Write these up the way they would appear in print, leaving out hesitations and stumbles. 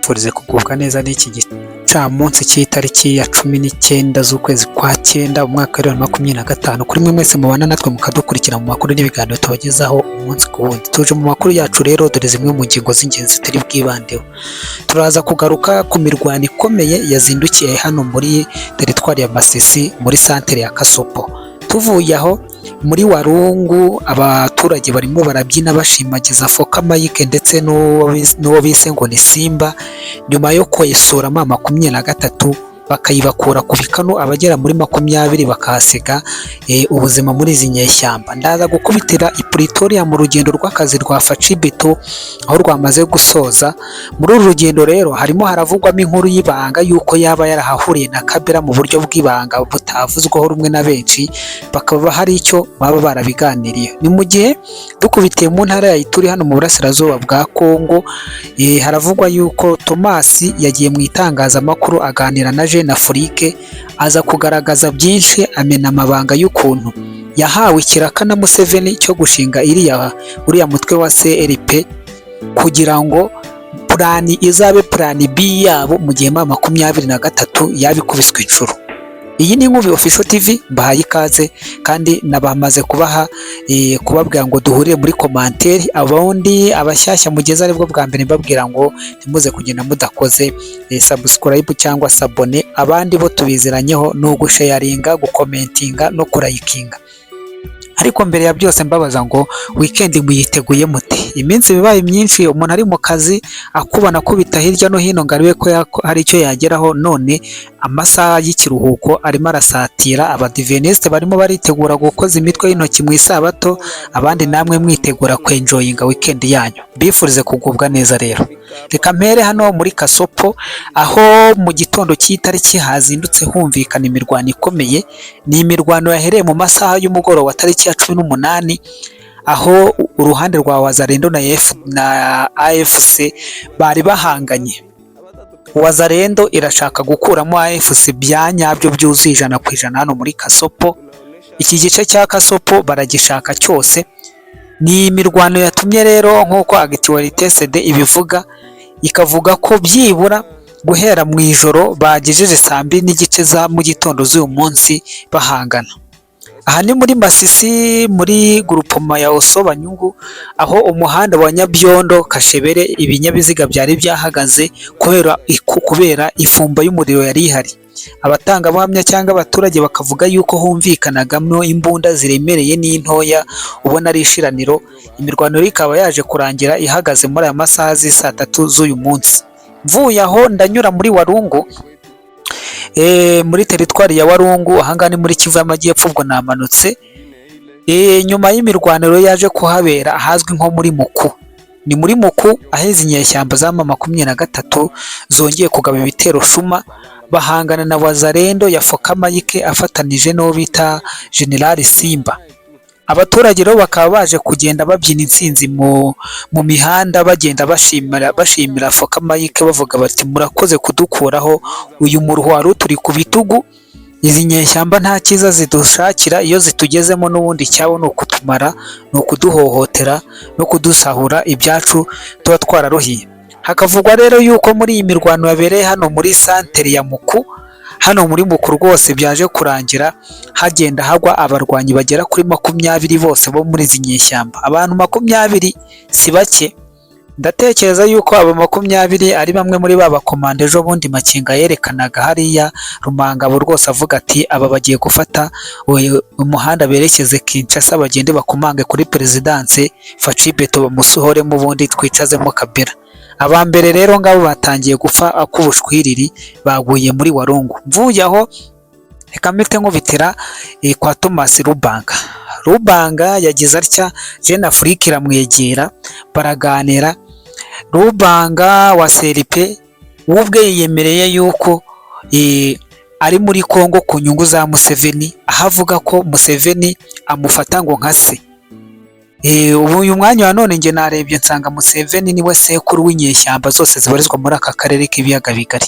mbifurize kugubwa neza n'iki gicamunsi cy'itariki ya 19 z'ukwezi kwa 9 umwaka wa 2025 kuri mwe mwese mubana natwe mukadukurikira mu makuru n'ibiganiro tubagezaho umunsi ku wundi. Tuje mu makuru yacu rero dore zimwe mu ngingo z'ingenzi turi bwibandeho. Turaza kugaruka ku mirwano ikomeye yazindukiye hano muri teritwari ya Masisi muri santere ya Kasopo. Tuvuye aho muri Warungu abaturage barimo barabyina bashimagiza Foka Mike ndetse n'uwo bise ngo ni Simba nyuma yo kwesura mama 23 bakayibakura ku bikano abagera muri 20 bakahasiga ubuzima muri izi nyeshyamba. Ndaza gukubitira i Pretoria mu rugendo rw'akazi rwa Facibeto aho rwamaze gusoza. Muri uru rugendo rero harimo haravugwamo inkuru y'ibanga yuko yaba yarahahuriye na Kabera mu buryo bw'ibanga butavuzweho rumwe na benshi, bakaba hari icyo baba barabiganiriye. Ni mu gihe dukubitiye mu ntara ya Ituri hano mu burasirazuba bwa Kongo, haravugwa yuko Thomas yagiye mu itangazamakuru aganira na Jeune Afrique, aza kugaragaza byinshi amena amabanga y'ukuntu yahawe ikiraka na Museveni cyo gushinga uriya mutwe wa CLP kugira ngo plani izabe plani B yabo mu gihe mama 23 yabikubiswe inshuro. Iyi ni Nkubi Official TV, mbahaye ikaze kandi nabamaze kubabwira ngo duhurire muri commentaire. Abundi abashyashya mugeze aribwo bwa mbere mbabwira ngo ntimuze kugenda mudakoze subscribe cyangwa sabone, abandi bo tubiziranyeho no gusharinga, gukomentinga no kurayikinga. Ariko mbere ya byose mbabaza ngo weekend muyiteguye mute? Iminsi bibaye myinshi, umuntu ari mu kazi akubana kubita hirya no hino ngariwe ko hari icyo yageraho, none amasaha y'ikiruhuko arimo arasatira. Abadiveniste barimo baritegura gukoza imitwe y'intoki mu isabato, abandi namwe mwitegura kwenjoyinga weekend yanyu. Bifurize kugubwa neza rero. Reka mpere hano muri Kasopo aho mu gitondo cy'itariki hazindutse humvikana imirwano ikomeye. Ni imirwano yahereye mu masaha y'umugoroba wa tariki ya 18 aho uruhande rwa Wazalendo na AFC bari bahanganye. Wazalendo irashaka gukuramo AFC byanyabyo byuzuye 100% hano muri Kasopo. Iki gice cya Kasopo baragishaka cyose. Ni imirwano yatumye rero nk'uko Actualité CD ibivuga, ikavuga ko byibura guhera mu ijoro bagejeje saa 2 za mu gitondo z'uyu munsi bahangana. Aha ni muri Masisi muri groupement ya Oso Banyungu, aho umuhanda wa Nyabyondo Kashebere ibinyabiziga byari byahagaze kubera ifumba y'umuriro yari ihari. Abatanga buhamya cyangwa abaturage bakavuga yuko humvikanagamo imbunda ziremereye n'intoya, ubona ari ishiraniro. Imirwano ikaba yaje kurangira ihagaze muri aya masaha z'isa 3 z'uyu munsi. Mvuye aho ndanyura muri Warungu, muri teritwari ya Warungu, ahanga ni muri Kivu y'Amajyepfo. Ubwo namanutse nyuma y'imirwaniro yaje kuhabera ahazwi nko muri Muku. Ni muri Muku aheze inyeshyamba za mama 23 zongeye kugaba ibitero shuma bahangana na Wazalendo ya Foka Mike afatanije no bita General Simba. Abaturage rero bakaba baje kugenda babyina intsinzi mu mihanda, bagenda bashimira Foka Mike bavuga bati murakoze kudukuraho uyu muruho wari turi ku bitugu. Izi nyeshyamba nta cyiza zidushakira, iyo zitugezemo n'ubundi cyabo no kutumara, no kuduhohotera no kudusahura ibyacu tuba twararohiye. Hakavugwa rero yuko muri iyi mirwano yabereye hano muri santere ya Muku, hano muri Muku rwose byaje kurangira hagenda hagwa abarwanyi bagera kuri 20 bose bo muri izi nyeshyamba. Abantu 20 si bake. Ndatekereza yuko aba 20 ari bamwe muri baba komande ejo bundi Makinga yerekanaga hariya Rumangabo, rwose avuga ati aba bagiye gufata umuhanda berekeze Kinshasa bagende bakumange kuri presidence Facibeto bamusohore mu bundi twicazemo Kabera. Abambere rero ngabo batangiye gupfa akubushwiriri baguye muri Warungu. Mvuye aho reka mpite nkubitira kwa Thomas Rubanga yagize atya Jeune Afrique iramwegera baraganira. Rubanga wa CLP ubwe yiyemereye yuko ari muri Kongo ku nyungu za Museveni, ahavuga ko Museveni amufata ngo nka se. Ubu uyu mwanya wa none nge narebye nsanga Museveni niwe sekuru w'inyeshyamba zose zibarizwa muri aka karere k'ibiyaga bigari.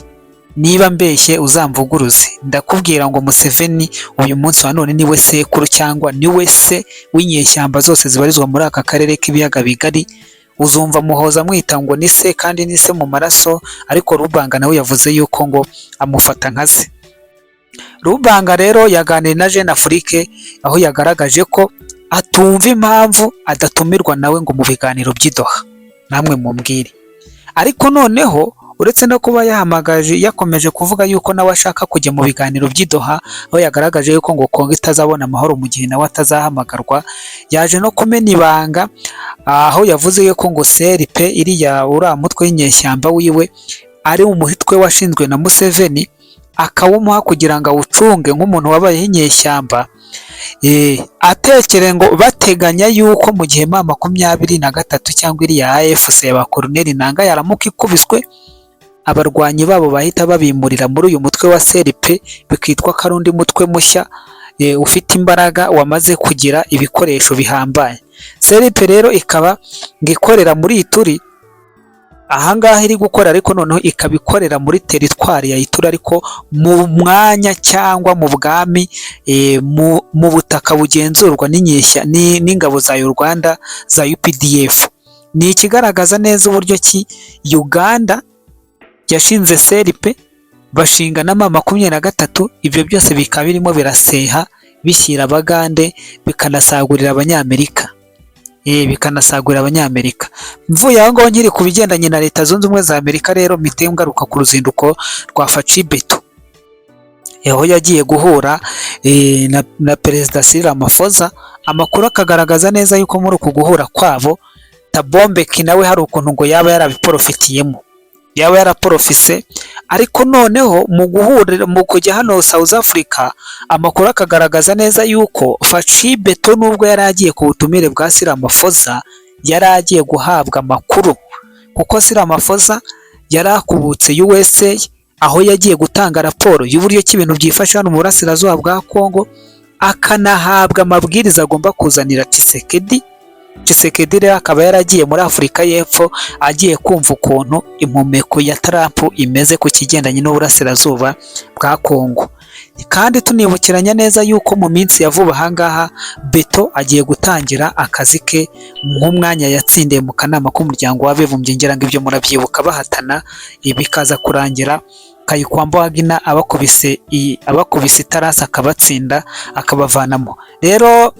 Niba mbeshye uzamvuguruze, ndakubwira ngo Museveni uyu munsi wa none niwe sekuru cyangwa niwe se w'inyeshyamba zose zibarizwa muri aka karere k'ibiyaga bigari. uzumva Muhoza amwita ngo ni se, kandi ni se mu maraso, ariko Rubanga nawe yavuze yuko ngo amufata nka se. Rubanga rero yaganiriye na Jeune Afrique, aho yagaragaje ko atumva impamvu adatumirwa nawe ngo mu biganiro by'i Doha. Namwe mumbwire. Ariko noneho uretse no kuba yakomeje kuvuga yuko nawe ashaka kujya mu biganiro by'i Doha, aho yagaragaje yuko ngo Kongo itazabona amahoro mu gihe nawe atazahamagarwa, yaje no kumena ibanga, aho yavuze yuko ngo CRP iriya uriya mutwe w'inyeshyamba wiwe ari umutwe washinzwe na Museveni, akawumuha kugira ngo awucunge nk'umuntu wabayeho inyeshyamba. Atekere ngo bateganya yuko mu gihe M23 cyangwa iriya AFC ya Colonel Nanga yaramuka ikubiswe, abarwanyi babo bahita babimurira muri uyu mutwe wa CRP, bikitwa karundi mutwe mushya ufite imbaraga, wamaze kugira ibikoresho bihambaye. CRP rero ikaba ngikorera muri Ituri, ahangaha iri gukora, ariko noneho ikabikorera muri teritwari ya Ituri, ariko mu mwanya cyangwa mu bwami mu butaka bugenzurwa n'ingabo za Uganda za UPDF. Ni ikigaragaza neza uburyo ki Uganda yashinze CRP, bashinga na M23, ibyo byose bikaba birimo biraseha bishyira Abagande, bikanasagurira Abanyamerika. Mvuye aho ngaho nkiri ku bigendanye na Leta Zunze Ubumwe za Amerika, rero mpite ngaruka ku ruzinduko rwa Faci Beto, aho yagiye guhura na Perezida Cyril Ramaphosa. Amakuru akagaragaza neza yuko muri uku guhura kwabo, Thabo Mbeki nawe hari ukuntu ngo yaba yarabiporofitiyemo, yaba yaraporofise. Ariko noneho mu kujya hano South Africa, amakuru akagaragaza neza yuko Faci Beto nubwo yari agiye ku butumire bwa Cyril Ramaphosa, yari agiye guhabwa amakuru, kuko Cyril Ramaphosa yari akubutse USA, aho yagiye gutanga raporo y'uburyo ki ibintu byifashe hano mu burasirazuba bwa Kongo, akanahabwa amabwiriza agomba kuzanira Tshisekedi rero akaba yaragiye muri Afurika y'Epfo, agiye kumva ukuntu impumeko ya Trump imeze ku kigendanye n'uburasirazuba bwa Kongo. Kandi tunibukiranya neza yuko mu minsi ya vuba ahangaha Beto agiye gutangira akazi ke nk'umwanya yatsindiye mu kanama k'umuryango w'abibumbye, ngira ngo ibyo murabyibuka, bahatana bikaza kurangira Kayikwamba Wagner abakubise itarasi akabatsinda akabavanamo. Rero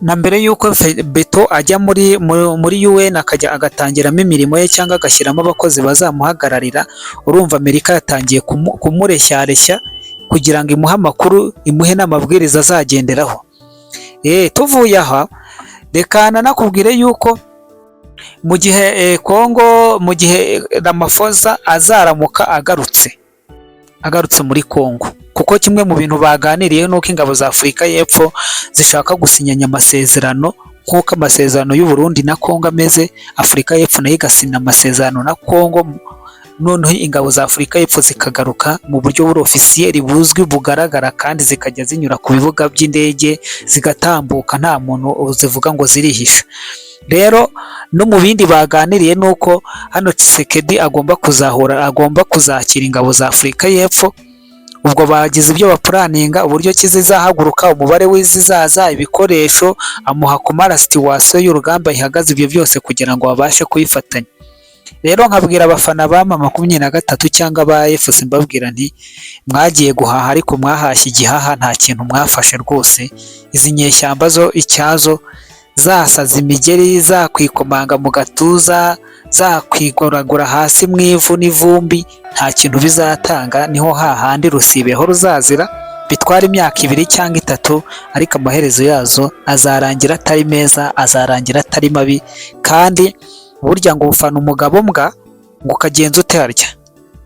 na mbere yuko Beto ajya muri UN akajya agatangiramo imirimo ye cyangwa agashyiramo abakozi bazamuhagararira, urumva Amerika yatangiye kumureshyareshya kugira ngo imuhe amakuru, imuhe n'amabwiriza azagenderaho. Tuvuye aha, reka nakubwire yuko mu gihe Kongo, mu gihe Ramaphosa azaramuka agarutse muri Kongo, kuko kimwe mu bintu baganiriye nuko ingabo za Afurika y'Epfo zishaka gusinyanya amasezerano nk'uko amasezerano y'u Burundi na Kongo ameze, Afurika y'Epfo nayo igasinya amasezerano na Kongo, noneho ingabo za Afurika y'Epfo zikagaruka mu buryo buri ofisiyeri buzwi bugaragara, kandi zikajya zinyura ku bibuga by'indege zigatambuka, nta muntu zivuga ngo zirihisha. Rero no mu bindi baganiriye nuko hano Tshisekedi agomba kuzakira ingabo za Afurika y'Epfo. Ubwo bagize ibyo bapuraninga, uburyo kizizahaguruka, umubare w'izizaza, ibikoresho, amuha kumara situation y'urugamba ihagaze, ibyo byose kugira ngo babashe kuyifatanya. Rero nkabwira abafana ba M23 cyangwa ba FC, mbabwira nti mwagiye guhaha ariko mwahashye igihaha, nta kintu mwafashe rwose. Izi nyeshyamba zo icyazo zasaza imigeri, zakwikomanga mu gatuza, zakwigoragura hasi mu ivu n'ivumbi, nta kintu bizatanga. Niho hahandi rusibeho ruzazira, bitwara imyaka 2 cyangwa 3, ariko amaherezo yazo azarangira atari meza, azarangira atari mabi. Kandi burya ngo ufana umugabo mbwa ngo ukagenza utarya,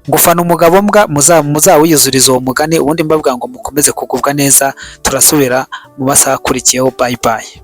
ngo ufana umugabo mbwa muzawuyuzuriza uwo mugani. Ubundi mbabwira ngo mukomeze kugubwa neza, turasubira mu masaha akurikiyeho. Bye bye.